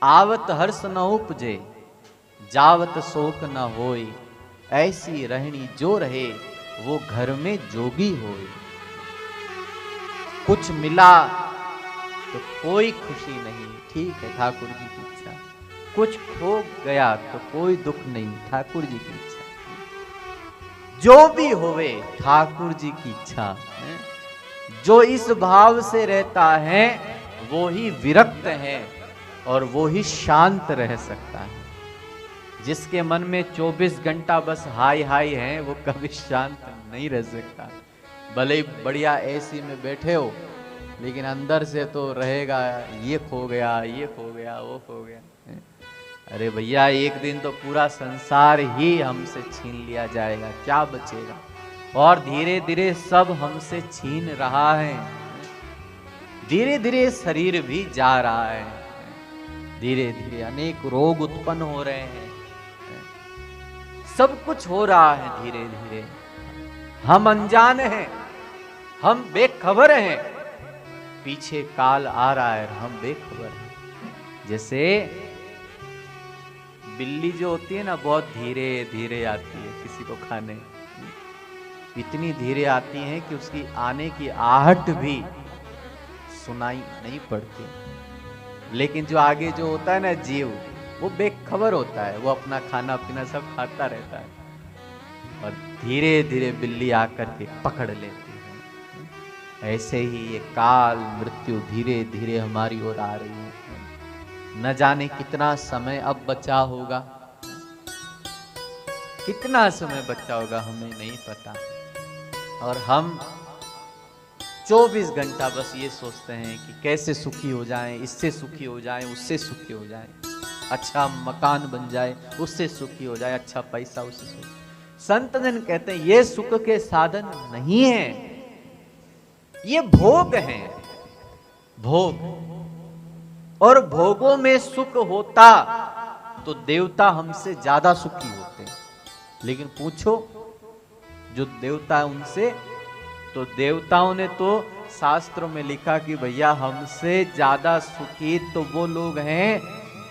आवत हर्ष न उपजे, जावत शोक न होय, ऐसी रहनी जो रहे, वो घर में जोगी होय। कुछ मिला तो कोई खुशी नहीं, ठीक है ठाकुर जी की इच्छा। कुछ खो गया तो कोई दुख नहीं, ठाकुर जी की इच्छा। जो भी होवे ठाकुर जी की इच्छा है। जो इस भाव से रहता है वो ही विरक्त है और वो ही शांत रह सकता है। जिसके मन में 24 घंटा बस हाय हाय है वो कभी शांत नहीं रह सकता। भले ही बढ़िया एसी में बैठे हो लेकिन अंदर से तो रहेगा ये खो गया, ये खो गया, वो खो गया। अरे भैया एक दिन तो पूरा संसार ही हमसे छीन लिया जाएगा, क्या बचेगा। और धीरे धीरे सब हमसे छीन रहा है। धीरे धीरे शरीर भी जा रहा है, धीरे धीरे अनेक रोग उत्पन्न हो रहे हैं, सब कुछ हो रहा है धीरे धीरे। हम अनजान हैं, हम बेखबर हैं, पीछे काल आ रहा है, हम बेखबर हैं। जैसे बिल्ली जो होती है ना बहुत धीरे धीरे आती है किसी को खाने, इतनी धीरे आती है कि उसकी आने की आहट भी सुनाई नहीं पड़ती। लेकिन जो आगे जो होता है ना जीव, वो बेखबर होता है, वो अपना खाना पीना सब खाता रहता है और धीरे धीरे बिल्ली आकर के पकड़ लेती है। ऐसे ही ये काल मृत्यु धीरे धीरे हमारी ओर आ रही है। न जाने कितना समय अब बचा होगा, कितना समय बचा होगा हमें नहीं पता। और हम 24 घंटा बस ये सोचते हैं कि कैसे सुखी हो जाएं, इससे सुखी हो जाएं, उससे सुखी हो जाएं, अच्छा मकान बन जाए उससे सुखी हो जाए, अच्छा पैसा उससे सुखी। संत जन कहते हैं ये सुख के साधन नहीं है, ये भोग हैं, भोग। और भोगों में सुख होता तो देवता हमसे ज्यादा सुखी होते। लेकिन पूछो जो देवता है उनसे, तो देवताओं ने तो शास्त्रों में लिखा कि भैया हमसे ज्यादा सुखी तो वो लोग हैं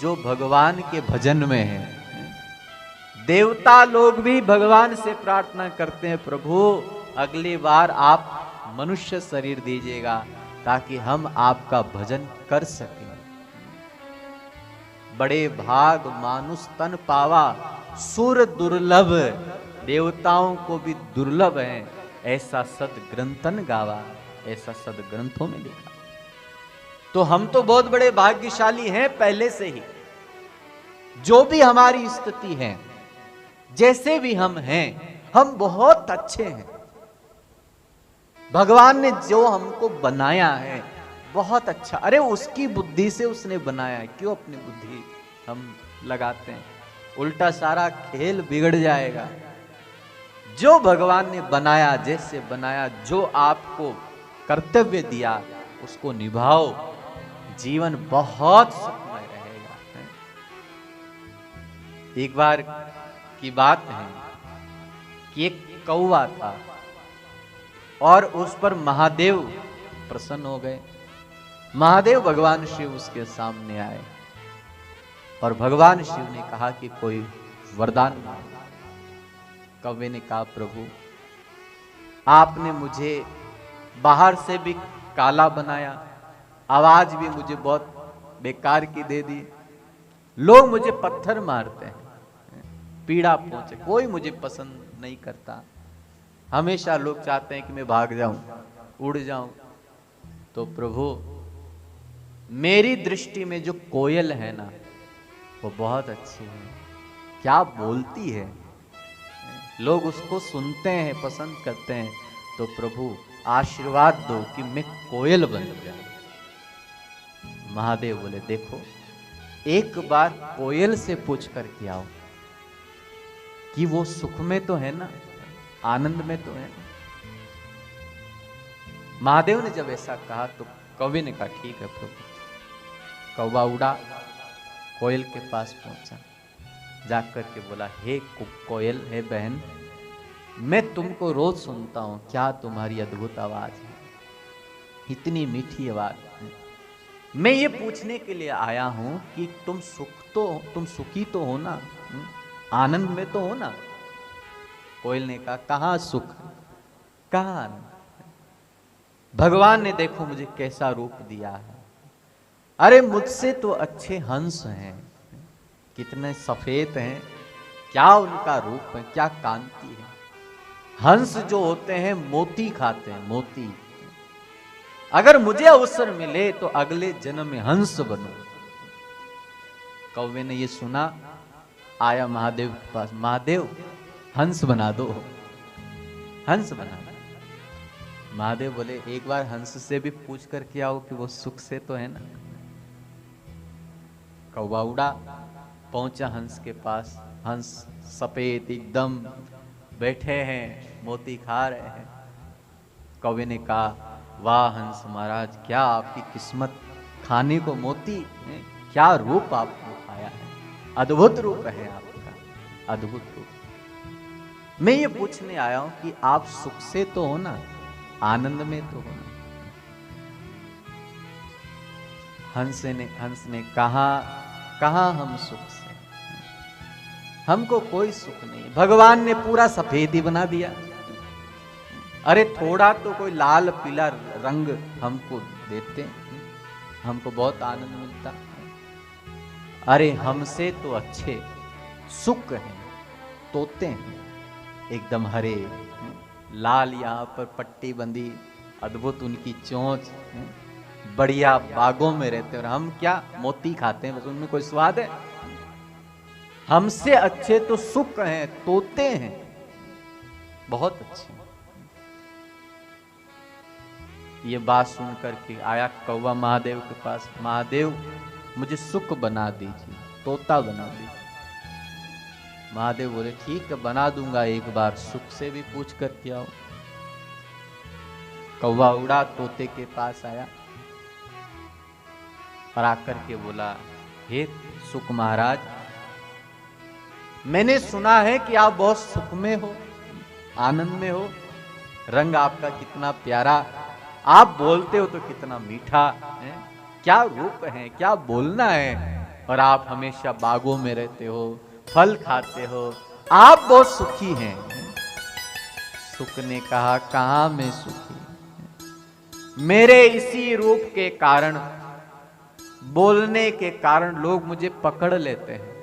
जो भगवान के भजन में हैं। देवता लोग भी भगवान से प्रार्थना करते हैं, प्रभु अगली बार आप मनुष्य शरीर दीजिएगा ताकि हम आपका भजन कर सकें। बड़े भाग मानुष तन पावा, सुर दुर्लभ, देवताओं को भी दुर्लभ है ऐसा सद ग्रंथन गावा, ऐसा सद ग्रंथों में लिखा। तो हम तो बहुत बड़े भाग्यशाली हैं पहले से ही। जो भी हमारी स्थिति है, जैसे भी हम हैं, हम बहुत अच्छे हैं। भगवान ने जो हमको बनाया है बहुत अच्छा। अरे उसकी बुद्धि से उसने बनाया है, क्यों अपनी बुद्धि हम लगाते हैं। उल्टा सारा खेल बिगड़ जाएगा। जो भगवान ने बनाया, जैसे बनाया, जो आपको कर्तव्य दिया उसको निभाओ, जीवन बहुत सुखमय रहेगा। एक बार की बात है कि एक कौवा था और उस पर महादेव प्रसन्न हो गए। महादेव भगवान शिव उसके सामने आए और भगवान शिव ने कहा कि कोई वरदान मांगो। कौवे ने कहा प्रभु आपने मुझे बाहर से भी काला बनाया, आवाज भी मुझे बहुत बेकार की दे दी, लोग मुझे पत्थर मारते हैं, पीड़ा पहुंचे, कोई मुझे पसंद नहीं करता, हमेशा लोग चाहते हैं कि मैं भाग जाऊं, उड़ जाऊं। तो प्रभु मेरी दृष्टि में जो कोयल है ना वो बहुत अच्छी है, क्या बोलती है, लोग उसको सुनते हैं, पसंद करते हैं। तो प्रभु आशीर्वाद दो कि मैं कोयल बन जाऊं। महादेव बोले देखो एक बार कोयल से पूछ कर के आओ कि वो सुख में तो है ना, आनंद में तो है ना। महादेव ने जब ऐसा कहा तो कौवे ने कहा ठीक है प्रभु। कौवा उड़ा, कोयल के पास पहुंचा, जाकर के बोला हे कोयल, हे बहन, मैं तुमको रोज सुनता हूं, क्या तुम्हारी अद्भुत आवाज है, इतनी मीठी आवाज है, मैं ये पूछने के लिए आया हूं कि तुम सुखी तो हो ना? आनंद में तो हो ना? कोयल ने कहा, कहां सुख, कहां आनंद? भगवान ने देखो मुझे कैसा रूप दिया है। अरे मुझसे तो अच्छे हंस हैं, कितने सफेद हैं, क्या उनका रूप है, क्या कांति है। हंस जो होते हैं मोती खाते हैं, मोती। अगर मुझे अवसर मिले तो अगले जन्म में हंस बनूं। कौवे ने ये सुना, आया महादेव के पास, महादेव हंस बना दो, हंस बना दो। महादेव बोले, एक बार हंस से भी पूछ कर के आओ कि वो सुख से तो है ना। कौवा उड़ा, पहुंचा हंस के पास। हंस सफेद एकदम बैठे हैं, मोती खा रहे हैं। कौवे ने कहा, वाह हंस महाराज, क्या आपकी किस्मत, खाने को मोती है, क्या रूप आपने पाया है, अद्भुत रूप है आपका, अद्भुत रूप। मैं ये पूछने आया हूं कि आप सुख से तो हो ना, आनंद में तो हो ना? हंस ने कहा हम सुख से, हमको कोई सुख नहीं। भगवान ने पूरा सफेद ही बना दिया। अरे थोड़ा तो कोई लाल पीला रंग हमको देते, हमको बहुत आनंद मिलता। अरे हमसे तो अच्छे सुख हैं, तोते हैं, एकदम हरे, लाल, यहाँ पर पट्टी बंदी, अद्भुत उनकी चोंच, बढ़िया बागों में रहते हैं। और हम क्या मोती खाते हैं, बस उनमें कोई स्वाद है? हमसे अच्छे तो सुख हैं, तोते हैं, बहुत अच्छे। ये बात सुन करके आया कौवा महादेव के पास, महादेव मुझे सुख बना दीजिए, तोता बना दीजिए। महादेव बोले, ठीक है बना दूंगा, एक बार सुख से भी पूछ कर के आओ। कौवा उड़ा, तोते के पास आया और आकर के बोला, हे सुख महाराज, मैंने सुना है कि आप बहुत सुख में हो, आनंद में हो, रंग आपका कितना प्यारा, आप बोलते हो तो कितना मीठा है, क्या रूप है, क्या बोलना है, और आप हमेशा बागों में रहते हो, फल खाते हो, आप बहुत सुखी हैं। सुख ने कहा, कहां मैं सुखी, मेरे इसी रूप के कारण, बोलने के कारण लोग मुझे पकड़ लेते हैं,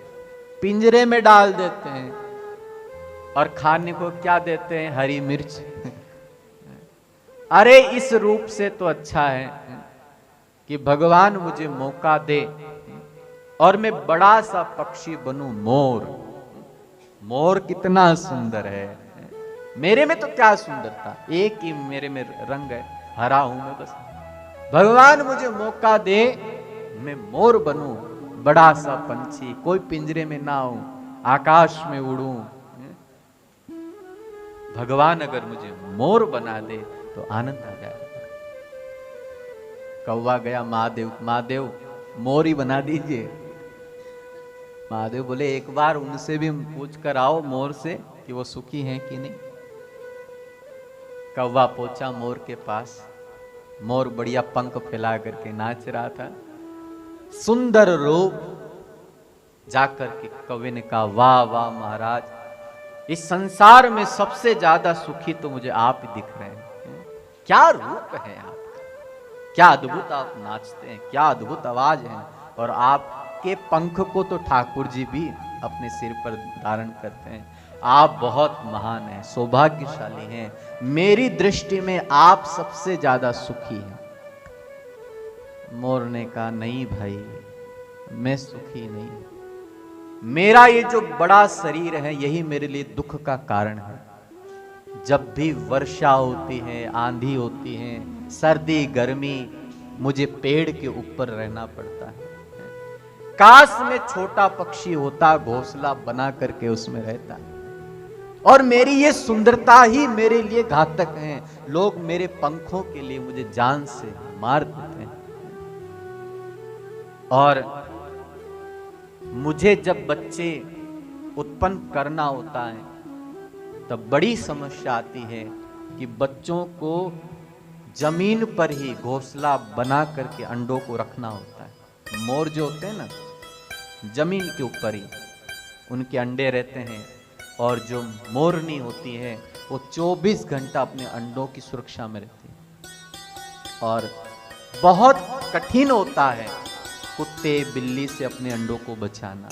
पिंजरे में डाल देते हैं, और खाने को क्या देते हैं, हरी मिर्च। अरे इस रूप से तो अच्छा है कि भगवान मुझे मौका दे और मैं बड़ा सा पक्षी बनूं, मोर। मोर कितना सुंदर है, मेरे में तो क्या सुंदरता, एक ही मेरे में रंग है, हरा हूं मैं बस। भगवान मुझे मौका दे, मैं मोर बनूं, बड़ा सा पंछी, कोई पिंजरे में ना हो, आकाश में उड़ूं। भगवान अगर मुझे मोर बना दे तो आनंद आ जाएगा। कौवा गया महादेव, महादेव मोर ही बना दीजिए। महादेव बोले, एक बार उनसे भी पूछ कर आओ मोर से कि वो सुखी हैं कि नहीं। कौवा पहुंचा मोर के पास, मोर बढ़िया पंख फैला करके नाच रहा था, सुंदर रूप। जाकर के कौवे ने कहा, वाह वाह महाराज, इस संसार में सबसे ज्यादा सुखी तो मुझे आप ही दिख रहे हैं, क्या रूप है आपका, क्या अद्भुत आप नाचते हैं, क्या अद्भुत आवाज है, और आपके पंख को तो ठाकुर जी भी अपने सिर पर धारण करते हैं। आप बहुत महान हैं, सौभाग्यशाली हैं, मेरी दृष्टि में आप सबसे ज्यादा सुखी हैं। मोर ने कहा, नहीं भाई, मैं सुखी नहीं, मेरा ये जो बड़ा शरीर है यही मेरे लिए दुख का कारण है। जब भी वर्षा होती है, आंधी होती है, सर्दी गर्मी, मुझे पेड़ के ऊपर रहना पड़ता है। काश में छोटा पक्षी होता, घोंसला बना करके उसमें रहता, और मेरी ये सुंदरता ही मेरे लिए घातक है। लोग मेरे पंखों के लिए मुझे जान से मार देते हैं। और मुझे जब बच्चे उत्पन्न करना होता है तब बड़ी समस्या आती है कि बच्चों को जमीन पर ही घोंसला बना करके अंडों को रखना होता है। मोर जो होते हैं ना, जमीन के ऊपर ही उनके अंडे रहते हैं, और जो मोरनी होती है वो 24 घंटा अपने अंडों की सुरक्षा में रहती है। और बहुत कठिन होता है कुत्ते बिल्ली से अपने अंडों को बचाना,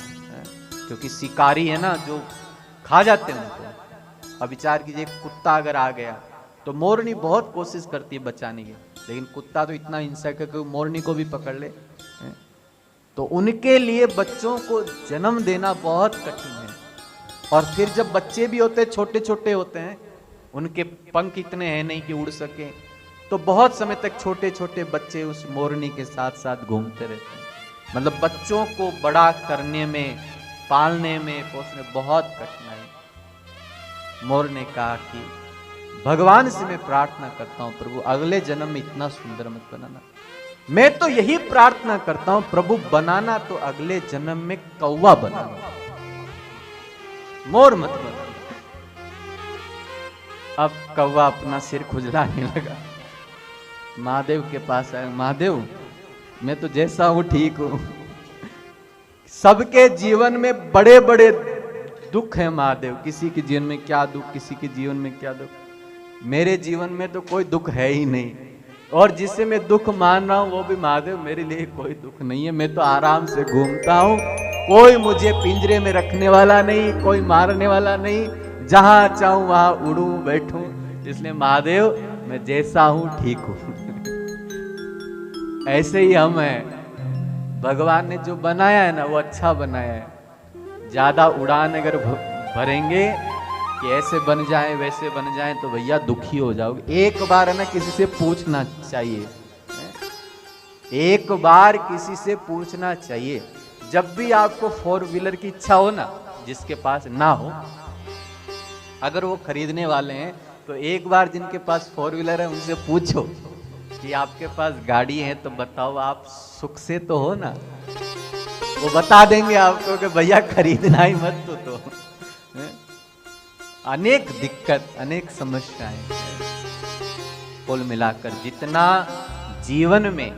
क्योंकि शिकारी है ना जो खा जाते हैं उनको। अब विचार कीजिए, कुत्ता अगर आ गया तो मोरनी बहुत कोशिश करती है बचाने की, लेकिन कुत्ता तो इतना हिंसक है कि मोरनी को भी पकड़ ले। तो उनके लिए बच्चों को जन्म देना बहुत कठिन है। और फिर जब बच्चे भी होते हैं, छोटे छोटे होते हैं, उनके पंख इतने हैं नहीं कि उड़ सके, तो बहुत समय तक छोटे छोटे बच्चे उस मोरनी के साथ साथ घूमते रहते हैं। मतलब बच्चों को बड़ा करने में, पालने में, पोसने में बहुत कठिनाई। मोर ने कहा कि भगवान से मैं प्रार्थना करता हूं, प्रभु अगले जन्म में इतना सुंदर मत बनाना। मैं तो यही प्रार्थना करता हूं, प्रभु बनाना तो अगले जन्म में कौवा बनाना, मोर मत बनाना। अब कौवा अपना सिर खुजलाने लगा, महादेव के पास आया। महादेव, मैं तो जैसा हूं ठीक हूं, सबके जीवन में बड़े बड़े दुख है महादेव, किसी के जीवन में क्या दुख, किसी के जीवन में क्या दुख, मेरे जीवन में तो कोई दुख है ही नहीं, और जिसे मैं दुख मान रहा हूं वो भी महादेव मेरे लिए कोई दुख नहीं है। मैं तो आराम से घूमता हूं, कोई मुझे पिंजरे में रखने वाला नहीं, कोई मारने वाला नहीं, जहां चाहूं वहां उड़ूं बैठूं, इसलिए महादेव मैं जैसा हूं ठीक हूं। ऐसे ही हम हैं, भगवान ने जो बनाया है ना वो अच्छा बनाया है। ज्यादा उड़ान अगर भरेंगे कि ऐसे बन जाए वैसे बन जाए तो भैया दुखी हो जाओगे। एक बार है ना किसी से पूछना चाहिए, एक बार किसी से पूछना चाहिए। जब भी आपको 4 व्हीलर की इच्छा हो ना, जिसके पास ना हो, अगर वो खरीदने वाले हैं तो एक बार जिनके पास 4 व्हीलर है उनसे पूछो कि आपके पास गाड़ी है तो बताओ आप सुख से तो हो ना। वो बता देंगे आपको कि भैया खरीदना ही मत तो। अनेक दिक्कत, अनेक समस्याएं, कुल मिलाकर जितना जीवन में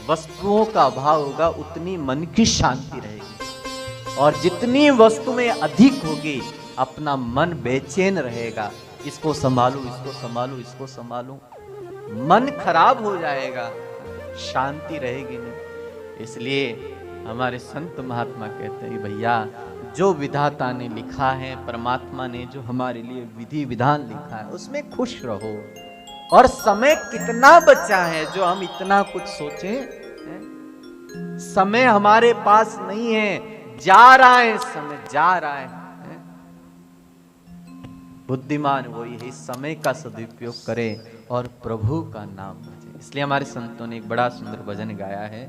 वस्तुओं का अभाव होगा उतनी मन की शांति रहेगी, और जितनी वस्तु में अधिक होगी अपना मन बेचैन रहेगा। इसको संभालूं, इसको संभालूं, इसको संभालूं, मन खराब हो जाएगा, शांति रहेगी नहीं। इसलिए हमारे संत महात्मा कहते हैं भैया जो विधाता ने लिखा है, परमात्मा ने जो हमारे लिए विधि विधान लिखा है उसमें खुश रहो। और समय कितना बचा है जो हम इतना कुछ सोचें, समय हमारे पास नहीं है, जा रहा है समय, जा रहा है। बुद्धिमान वही है, समय का सदुपयोग करे और प्रभु का नाम भजे। इसलिए हमारे संतों ने एक बड़ा सुंदर भजन गाया है,